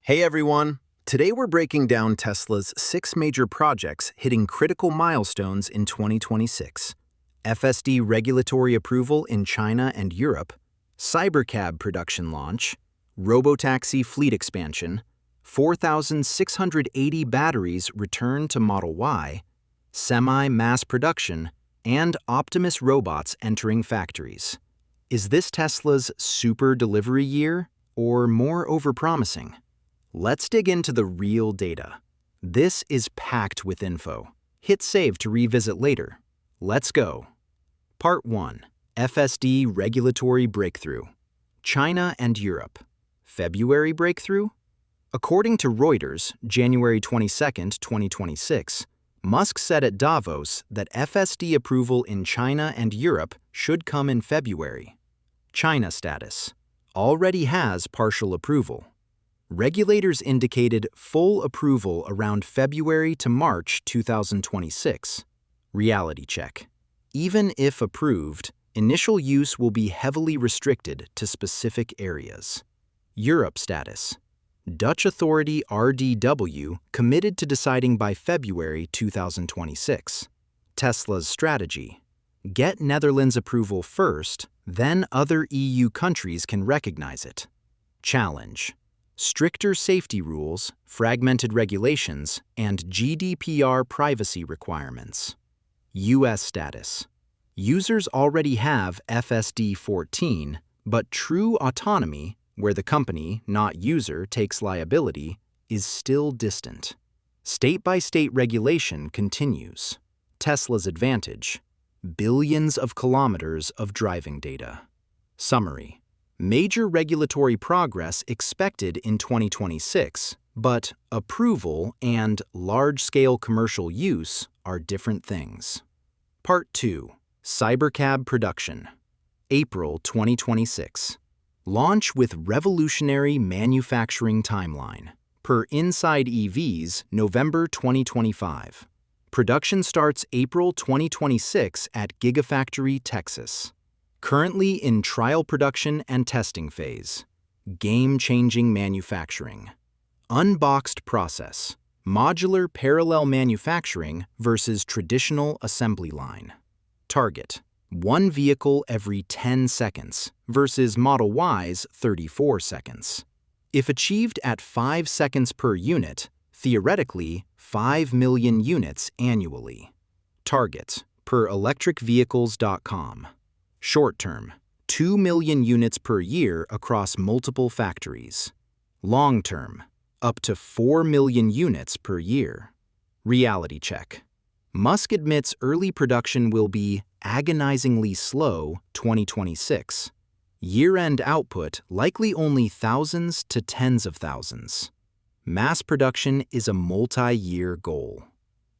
Hey everyone! Today we're breaking down Tesla's 6 major projects hitting critical milestones in 2026. FSD regulatory approval in China and Europe, CyberCab production launch, Robotaxi fleet expansion, 4,680 batteries return to Model Y, semi-mass production, and Optimus robots entering factories. Is this Tesla's super delivery year, or more overpromising? Let's dig into the real data. This is packed with info. Hit save to revisit later. Let's go. Part 1. FSD Regulatory Breakthrough. China and Europe. February breakthrough? According to Reuters, January 22, 2026, Musk said at Davos that FSD approval in China and Europe should come in February. China status. Already has partial approval. Regulators indicated full approval around February to March 2026. Reality check. Even if approved, initial use will be heavily restricted to specific areas. Europe status. Dutch authority RDW committed to deciding by February 2026. Tesla's strategy. Get Netherlands approval first, then other EU countries can recognize it. Challenge. Stricter safety rules, fragmented regulations, and GDPR privacy requirements. U.S. status. Users already have FSD 14, but true autonomy, where the company, not user, takes liability, is still distant. State-by-state regulation continues. Tesla's advantage. Billions of kilometers of driving data. Summary. Major regulatory progress expected in 2026, but approval and large-scale commercial use are different things. Part 2. CyberCab production. April 2026. Launch with revolutionary manufacturing timeline. Per Inside EVs, November 2025. Production starts April 2026 at Gigafactory, Texas. Currently in trial production and testing phase. Game-changing manufacturing. Unboxed process. Modular parallel manufacturing versus traditional assembly line. Target. 1 vehicle every 10 seconds versus Model Y's 34 seconds. If achieved at 5 seconds per unit, theoretically 5 million units annually. Target. Per electricvehicles.com. Short term, 2 million units per year across multiple factories. Long term, up to 4 million units per year. Reality check. Musk admits early production will be agonizingly slow 2026. Year-end output likely only thousands to tens of thousands. Mass production is a multi-year goal.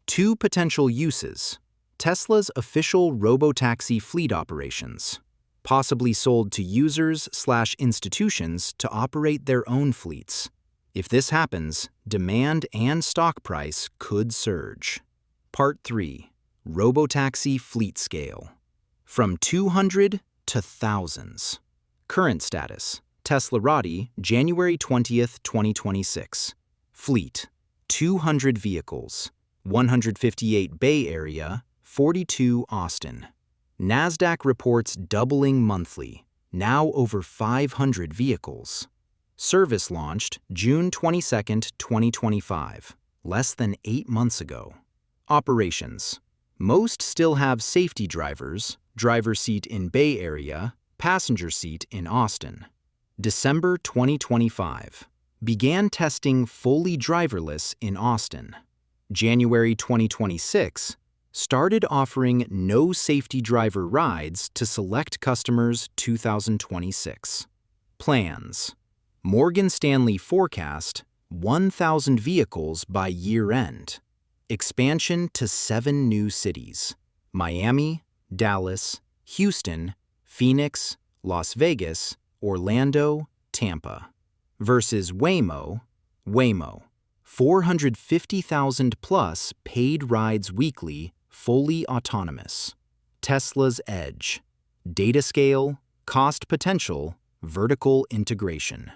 2 potential uses. Tesla's official Robotaxi fleet operations, possibly sold to users/institutions to operate their own fleets. If this happens, demand and stock price could surge. Part 3. Robotaxi fleet scale. From 200 to thousands. Current status. Teslarati, January 20th, 2026. Fleet. 200 vehicles. 158 Bay Area, 42 Austin. NASDAQ reports doubling monthly, now over 500 vehicles. Service launched June 22, 2025, less than 8 months ago. Operations. Most still have safety drivers, driver seat in Bay Area, passenger seat in Austin. December 2025. Began testing fully driverless in Austin. January 2026. Started offering no safety driver rides to select customers 2026. Plans. Morgan Stanley forecast 1,000 vehicles by year-end. Expansion to 7 new cities: Miami, Dallas, Houston, Phoenix, Las Vegas, Orlando, Tampa. Versus Waymo, 450,000 plus paid rides weekly, fully autonomous. Tesla's edge. Data scale, cost potential, vertical integration.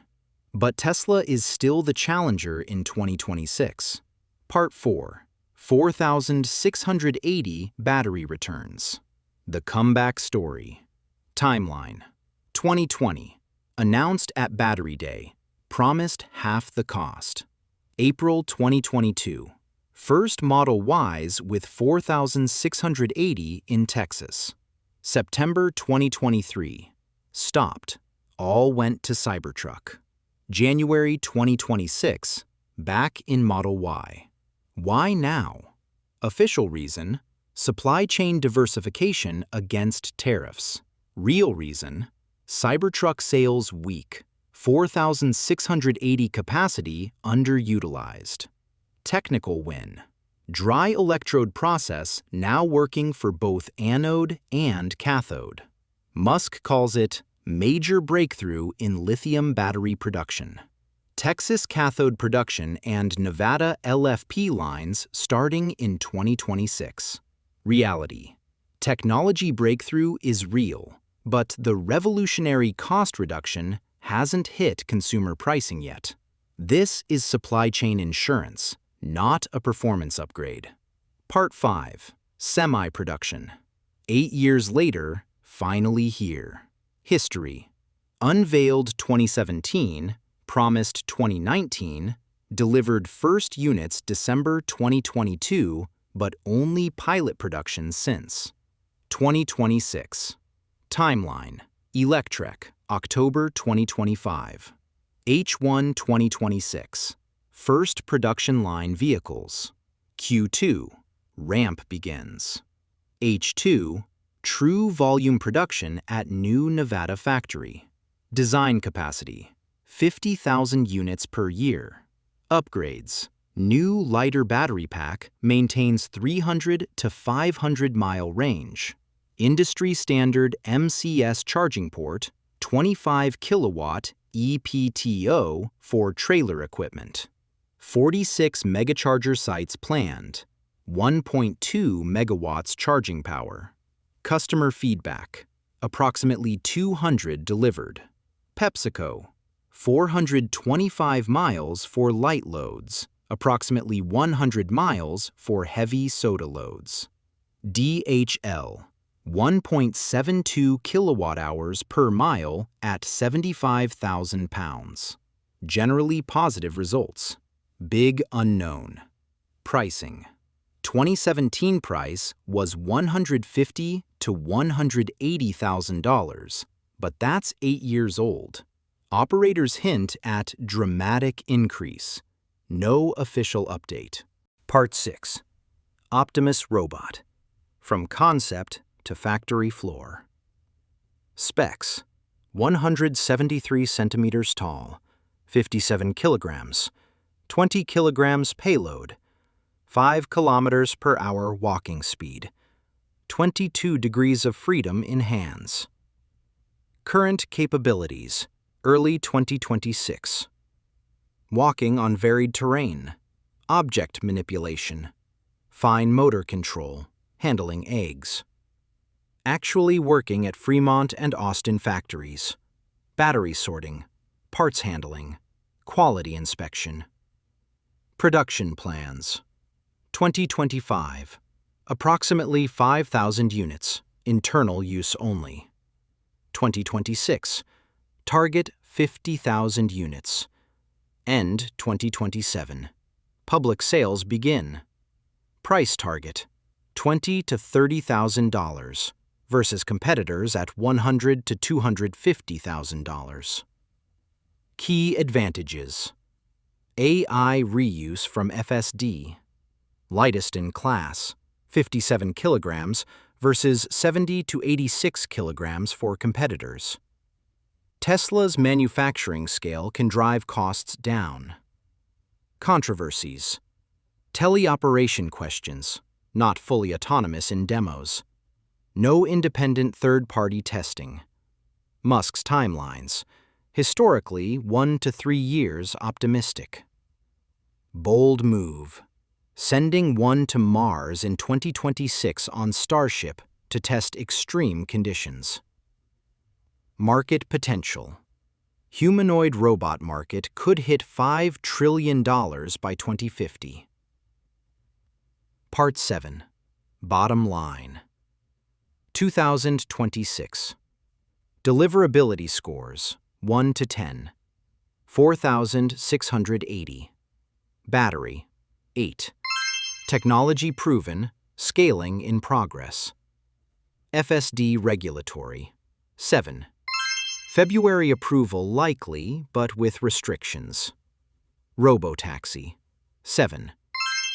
But Tesla is still the challenger in 2026. Part 4. 4,680 battery returns. The comeback story. Timeline. 2020. Announced at Battery Day. Promised half the cost. April 2022. First Model Ys with 4,680 in Texas. September 2023. Stopped. All went to Cybertruck. January 2026. Back in Model Y. Why now? Official reason: supply chain diversification against tariffs. Real reason: Cybertruck sales weak. 4,680 capacity underutilized. Technical win: dry electrode process now working for both anode and cathode. Musk calls it major breakthrough in lithium battery production. Texas cathode production and Nevada LFP lines starting in 2026. Reality: technology breakthrough is real, but the revolutionary cost reduction hasn't hit consumer pricing yet. This is supply chain insurance, not a performance upgrade. Part 5. Semi-production. 8 years later, finally here. History: unveiled 2017, promised 2019, delivered first units December 2022, but only pilot production since. 2026. Timeline: Electrek, October 2025. H1 2026. First production line vehicles. Q2. Ramp begins. H2. True volume production at new Nevada factory. Design capacity: 50,000 units per year. Upgrades: new lighter battery pack maintains 300 to 500 mile range. Industry standard MCS charging port, 25 kilowatt EPTO for trailer equipment. 46 megacharger sites planned. 1.2 megawatts charging power. Customer feedback: approximately 200 delivered. PepsiCo: 425 miles for light loads, approximately 100 miles for heavy soda loads. DHL: 1.72 kilowatt hours per mile at 75,000 pounds. Generally positive results. Big unknown. Pricing: 2017 price was $150,000 to $180,000, but that's 8 years old. Operators hint at dramatic increase. No official update. Part 6. Optimus robot. From concept to factory floor. Specs: 173 centimeters tall, 57 kilograms, 20 kilograms payload, 5 kilometers per hour walking speed, 22 degrees of freedom in hands. Current capabilities: early 2026. Walking on varied terrain, object manipulation, fine motor control, handling eggs. Actually working at Fremont and Austin factories. Battery sorting, parts handling, quality inspection. Production plans: 2025. Approximately 5,000 units, internal use only. 2026. Target 50,000 units. End 2027. Public sales begin. Price target: $20,000 to $30,000 versus competitors at $100,000 to $250,000. Key advantages: AI reuse from FSD. Lightest in class, 57 kilograms versus 70 to 86 kilograms for competitors. Tesla's manufacturing scale can drive costs down. Controversies: teleoperation questions, not fully autonomous in demos. No independent third-party testing. Musk's timelines: historically 1 to 3 years optimistic. Bold move: sending one to Mars in 2026 on Starship to test extreme conditions. Market potential: Humanoid robot market could hit $5 trillion by 2050. Part 7. Bottom line. 2026. Deliverability scores 1 to 10. 4,680. Battery 8. Technology proven, scaling in progress. FSD regulatory 7. February approval likely, but with restrictions. Robotaxi 7.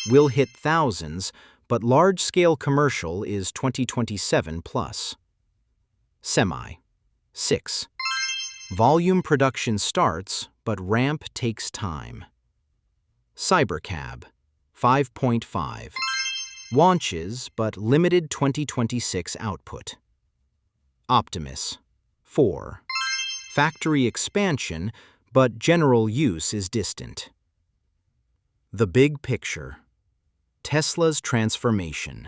Will hit thousands, but large-scale commercial is 2027 plus. Semi 6. Volume production starts, but ramp takes time. CyberCab 5.5. Launches, but limited 2026 output. Optimus 4. Factory expansion, but general use is distant. The big picture. Tesla's transformation.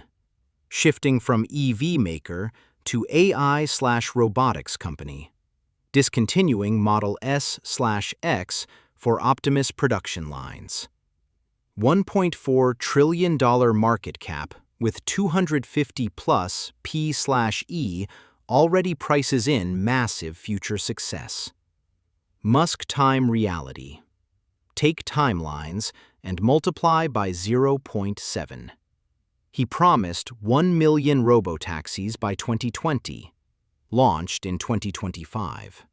Shifting from EV maker to AI/robotics company. Discontinuing Model S/X for Optimus production lines. $1.4 trillion market cap with 250+ P/E already prices in massive future success. Musk time reality. Take timelines and multiply by 0.7. He promised 1 million robotaxis by 2020, launched in 2025.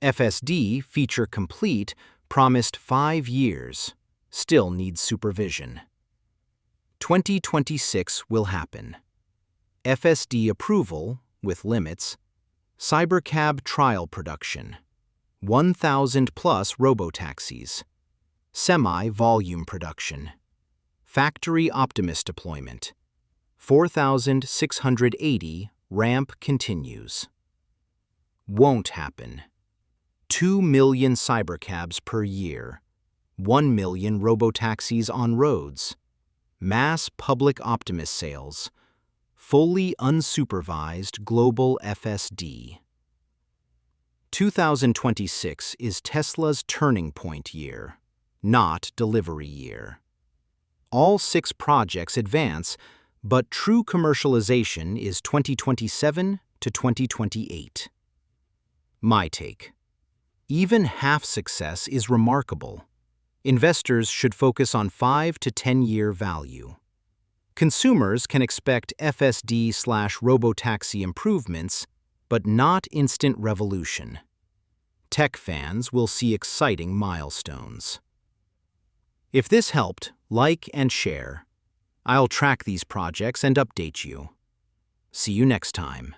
FSD, feature complete, promised 5 years, still needs supervision. 2026 will happen. FSD approval, with limits. CyberCab trial production. 1,000+ robotaxis. Semi-volume production. Factory Optimus deployment. 4,680 ramp continues. Won't happen. 2 million CyberCabs per year. 1 million robotaxis on roads. Mass public Optimus sales. Fully unsupervised global FSD. 2026 is Tesla's turning point year, not delivery year. All 6 projects advance, but true commercialization is 2027 to 2028. My take. Even half success is remarkable. Investors should focus on 5 to 10-year value. Consumers can expect FSD/robotaxi improvements, but not instant revolution. Tech fans will see exciting milestones. If this helped, like and share. I'll track these projects and update you. See you next time.